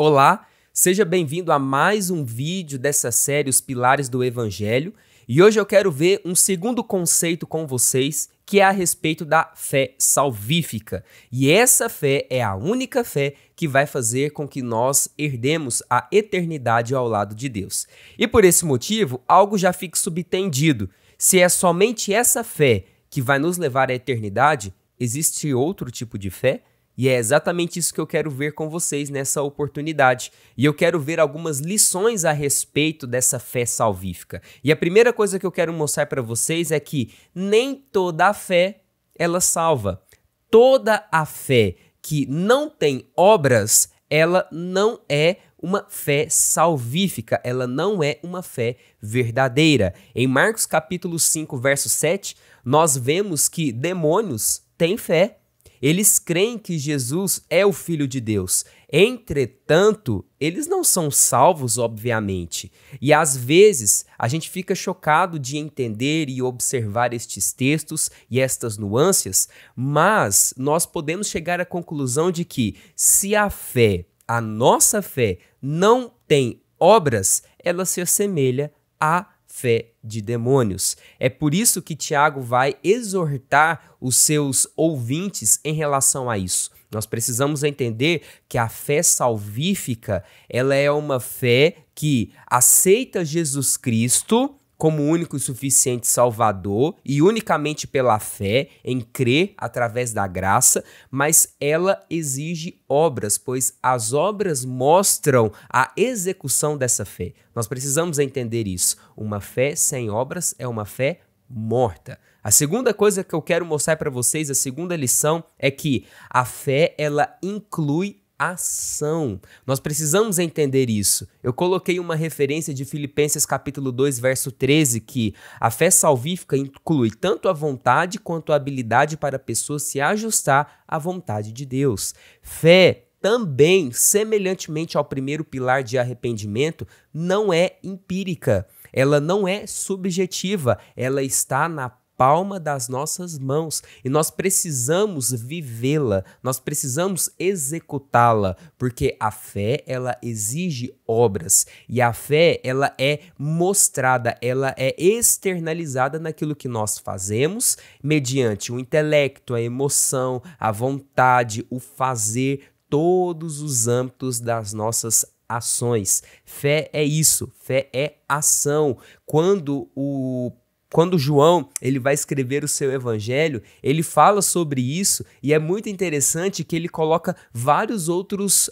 Olá, seja bem-vindo a mais um vídeo dessa série Os Pilares do Evangelho, e hoje eu quero ver um segundo conceito com vocês, que é a respeito da fé salvífica. E essa fé é a única fé que vai fazer com que nós herdemos a eternidade ao lado de Deus. E por esse motivo, algo já fica subentendido. Se é somente essa fé que vai nos levar à eternidade, existe outro tipo de fé? E é exatamente isso que eu quero ver com vocês nessa oportunidade. E eu quero ver algumas lições a respeito dessa fé salvífica. E a primeira coisa que eu quero mostrar para vocês é que nem toda a fé ela salva. Toda a fé que não tem obras, ela não é uma fé salvífica, ela não é uma fé verdadeira. Em Marcos capítulo 5, verso 7, nós vemos que demônios têm fé. Eles creem que Jesus é o Filho de Deus. Entretanto, eles não são salvos, obviamente. E às vezes a gente fica chocado de entender e observar estes textos e estas nuances, mas nós podemos chegar à conclusão de que se a fé, a nossa fé, não tem obras, ela se assemelha à fé de demônios. É por isso que Tiago vai exortar os seus ouvintes em relação a isso. Nós precisamos entender que a fé salvífica, ela é uma fé que aceita Jesus Cristo como único e suficiente Salvador e unicamente pela fé, em crer através da graça, mas ela exige obras, pois as obras mostram a execução dessa fé. Nós precisamos entender isso. Uma fé sem obras é uma fé morta. A segunda coisa que eu quero mostrar para vocês, a segunda lição, é que a fé ela inclui ação. Nós precisamos entender isso. Eu coloquei uma referência de Filipenses capítulo 2, verso 13, que a fé salvífica inclui tanto a vontade quanto a habilidade para a pessoa se ajustar à vontade de Deus. Fé também, semelhantemente ao primeiro pilar de arrependimento, não é empírica. Ela não é subjetiva. Ela está na palma das nossas mãos e nós precisamos vivê-la, nós precisamos executá-la, porque a fé ela exige obras e a fé ela é mostrada, ela é externalizada naquilo que nós fazemos mediante o intelecto, a emoção, a vontade, o fazer, todos os âmbitos das nossas ações. Fé é isso, fé é ação. Quando João ele vai escrever o seu evangelho, ele fala sobre isso e é muito interessante que ele coloca vários outros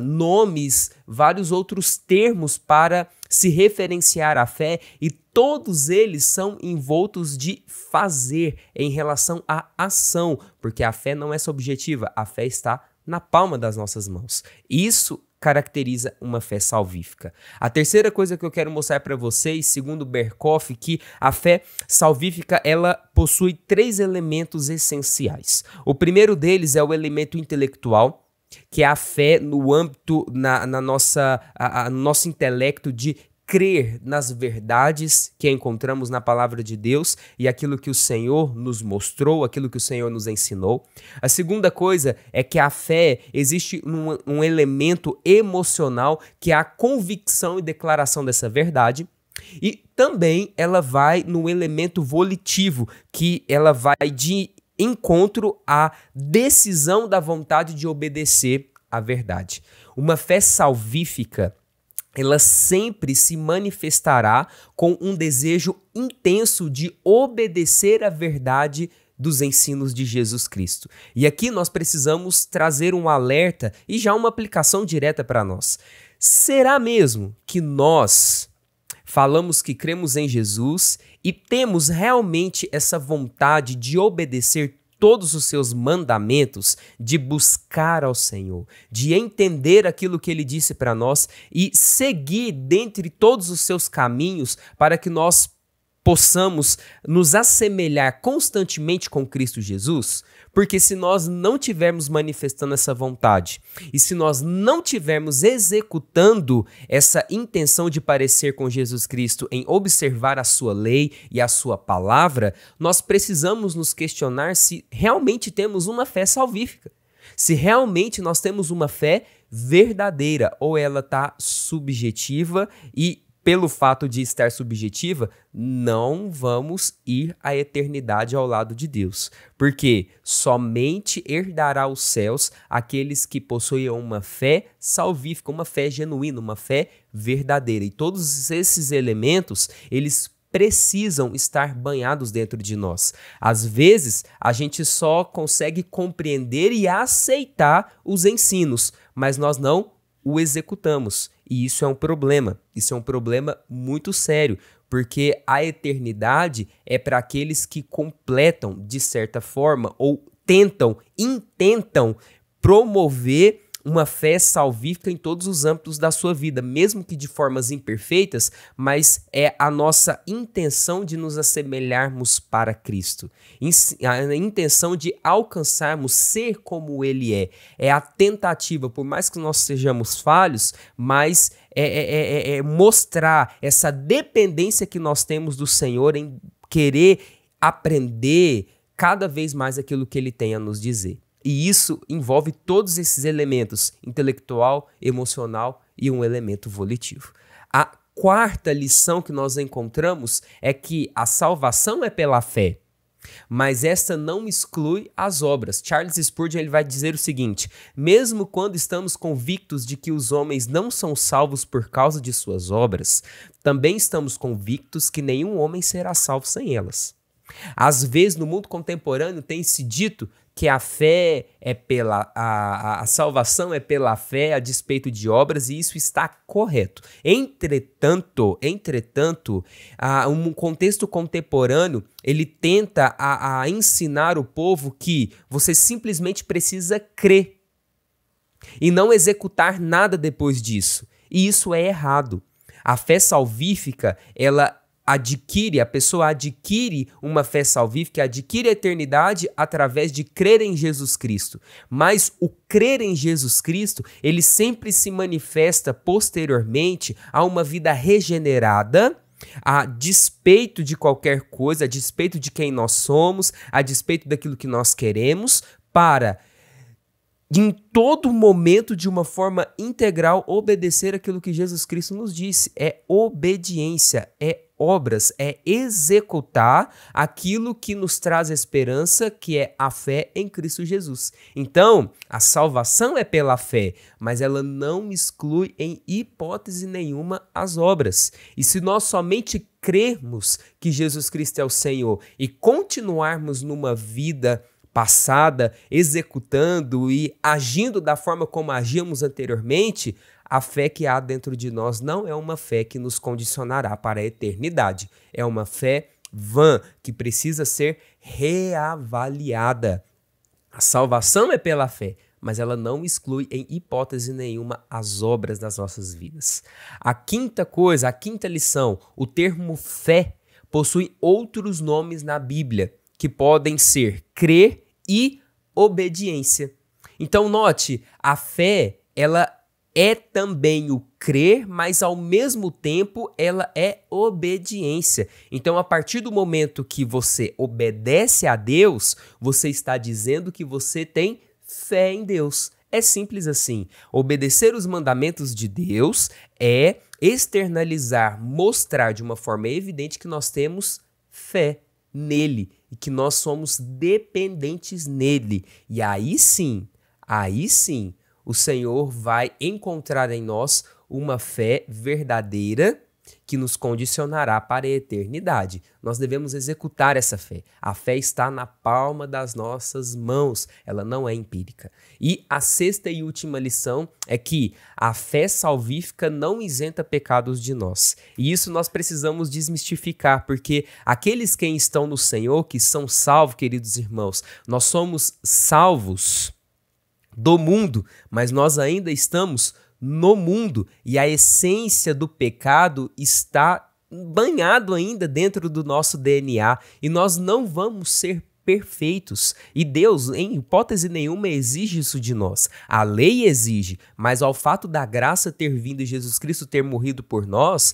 nomes, vários outros termos para se referenciar à fé e todos eles são envoltos de fazer em relação à ação, porque a fé não é subjetiva, a fé está na palma das nossas mãos. Isso caracteriza uma fé salvífica. A terceira coisa que eu quero mostrar para vocês, segundo Berkhof, que a fé salvífica ela possui três elementos essenciais. O primeiro deles é o elemento intelectual, que é a fé no âmbito, no nosso intelecto de crer nas verdades que encontramos na palavra de Deus e aquilo que o Senhor nos mostrou, aquilo que o Senhor nos ensinou. A segunda coisa é que a fé existe um elemento emocional que é a convicção e declaração dessa verdade. E também ela vai no elemento volitivo, que ela vai de encontro à decisão da vontade de obedecer à verdade. Uma fé salvífica ela sempre se manifestará com um desejo intenso de obedecer à verdade dos ensinos de Jesus Cristo. E aqui nós precisamos trazer um alerta e já uma aplicação direta para nós. Será mesmo que nós falamos que cremos em Jesus e temos realmente essa vontade de obedecer todos os seus mandamentos, de buscar ao Senhor, de entender aquilo que Ele disse para nós e seguir dentre todos os seus caminhos para que nós possamos nos assemelhar constantemente com Cristo Jesus? Porque se nós não tivermos manifestando essa vontade e se nós não tivermos executando essa intenção de parecer com Jesus Cristo em observar a sua lei e a sua palavra, nós precisamos nos questionar se realmente temos uma fé salvífica. Se realmente nós temos uma fé verdadeira ou ela está subjetiva e, pelo fato de estar subjetiva, não vamos ir à eternidade ao lado de Deus. Porque somente herdará os céus aqueles que possuem uma fé salvífica, uma fé genuína, uma fé verdadeira. E todos esses elementos, eles precisam estar banhados dentro de nós. Às vezes, a gente só consegue compreender e aceitar os ensinos, mas nós não o executamos. E isso é um problema. Isso é um problema muito sério, porque a eternidade é para aqueles que completam, de certa forma, ou intentam promover uma fé salvífica em todos os âmbitos da sua vida, mesmo que de formas imperfeitas, mas é a nossa intenção de nos assemelharmos para Cristo. A intenção de alcançarmos ser como Ele é. É a tentativa, por mais que nós sejamos falhos, mas é mostrar essa dependência que nós temos do Senhor em querer aprender cada vez mais aquilo que Ele tem a nos dizer. E isso envolve todos esses elementos, intelectual, emocional e um elemento volitivo. A quarta lição que nós encontramos é que a salvação é pela fé, mas esta não exclui as obras. Charles Spurgeon ele vai dizer o seguinte: mesmo quando estamos convictos de que os homens não são salvos por causa de suas obras, também estamos convictos que nenhum homem será salvo sem elas. Às vezes, no mundo contemporâneo, tem-se dito que a fé é a salvação é pela fé a despeito de obras, e isso está correto. Entretanto, um contexto contemporâneo, ele tenta a ensinar o povo que você simplesmente precisa crer e não executar nada depois disso. E isso é errado. A fé salvífica, a pessoa adquire uma fé salvífica, adquire a eternidade através de crer em Jesus Cristo. Mas o crer em Jesus Cristo, ele sempre se manifesta posteriormente a uma vida regenerada, a despeito de qualquer coisa, a despeito de quem nós somos, a despeito daquilo que nós queremos, para em todo momento, de uma forma integral, obedecer aquilo que Jesus Cristo nos disse. É obediência, é obras, é executar aquilo que nos traz esperança, que é a fé em Cristo Jesus. Então, a salvação é pela fé, mas ela não exclui em hipótese nenhuma as obras. E se nós somente crermos que Jesus Cristo é o Senhor e continuarmos numa vida passada, executando e agindo da forma como agíamos anteriormente, a fé que há dentro de nós não é uma fé que nos condicionará para a eternidade. É uma fé vã, que precisa ser reavaliada. A salvação é pela fé, mas ela não exclui em hipótese nenhuma as obras das nossas vidas. A quinta lição, o termo fé possui outros nomes na Bíblia, que podem ser crer e obediência. Então note, a fé, ela é também o crer, mas ao mesmo tempo ela é obediência. Então, a partir do momento que você obedece a Deus, você está dizendo que você tem fé em Deus. É simples assim. Obedecer os mandamentos de Deus é externalizar, mostrar de uma forma evidente que nós temos fé nele e que nós somos dependentes nele. E aí sim, o Senhor vai encontrar em nós uma fé verdadeira que nos condicionará para a eternidade. Nós devemos executar essa fé. A fé está na palma das nossas mãos, ela não é empírica. E a sexta e última lição é que a fé salvífica não isenta pecados de nós. E isso nós precisamos desmistificar, porque aqueles que estão no Senhor, que são salvos, queridos irmãos, nós somos salvos do mundo, mas nós ainda estamos no mundo, e a essência do pecado está banhado ainda dentro do nosso DNA, e nós não vamos ser perfeitos, e Deus em hipótese nenhuma exige isso de nós. A lei exige, mas ao fato da graça ter vindo e Jesus Cristo ter morrido por nós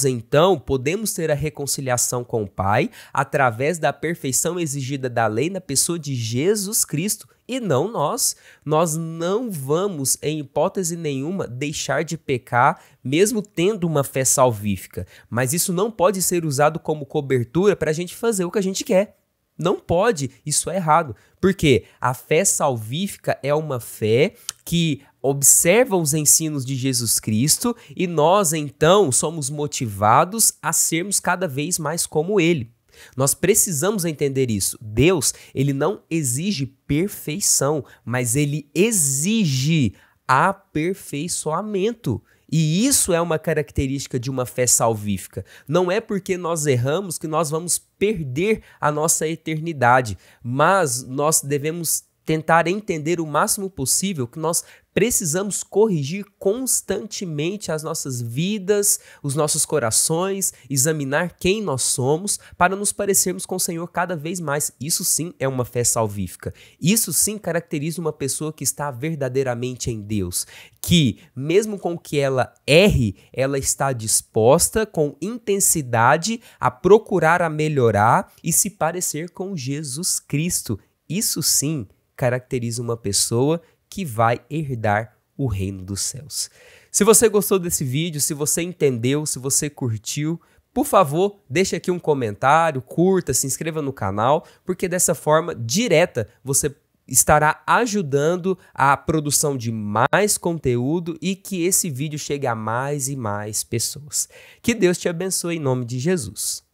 então podemos ter a reconciliação com o Pai através da perfeição exigida da lei na pessoa de Jesus Cristo. e não nós. Nós não vamos, em hipótese nenhuma, deixar de pecar, mesmo tendo uma fé salvífica. Mas isso não pode ser usado como cobertura para a gente fazer o que a gente quer. Não pode, isso é errado. Porque a fé salvífica é uma fé que observa os ensinos de Jesus Cristo e nós, então, somos motivados a sermos cada vez mais como Ele. Nós precisamos entender isso. Deus, ele não exige perfeição, mas ele exige aperfeiçoamento. E isso é uma característica de uma fé salvífica. Não é porque nós erramos que nós vamos perder a nossa eternidade, mas nós devemos tentar entender o máximo possível que nós precisamos corrigir constantemente as nossas vidas, os nossos corações, examinar quem nós somos para nos parecermos com o Senhor cada vez mais. Isso sim é uma fé salvífica. Isso sim caracteriza uma pessoa que está verdadeiramente em Deus, que mesmo com que ela erre, ela está disposta com intensidade a procurar a melhorar e se parecer com Jesus Cristo. Isso sim caracteriza uma pessoa que vai herdar o reino dos céus. Se você gostou desse vídeo, se você entendeu, se você curtiu, por favor, deixe aqui um comentário, curta, se inscreva no canal, porque dessa forma direta você estará ajudando a produção de mais conteúdo e que esse vídeo chegue a mais e mais pessoas. Que Deus te abençoe em nome de Jesus.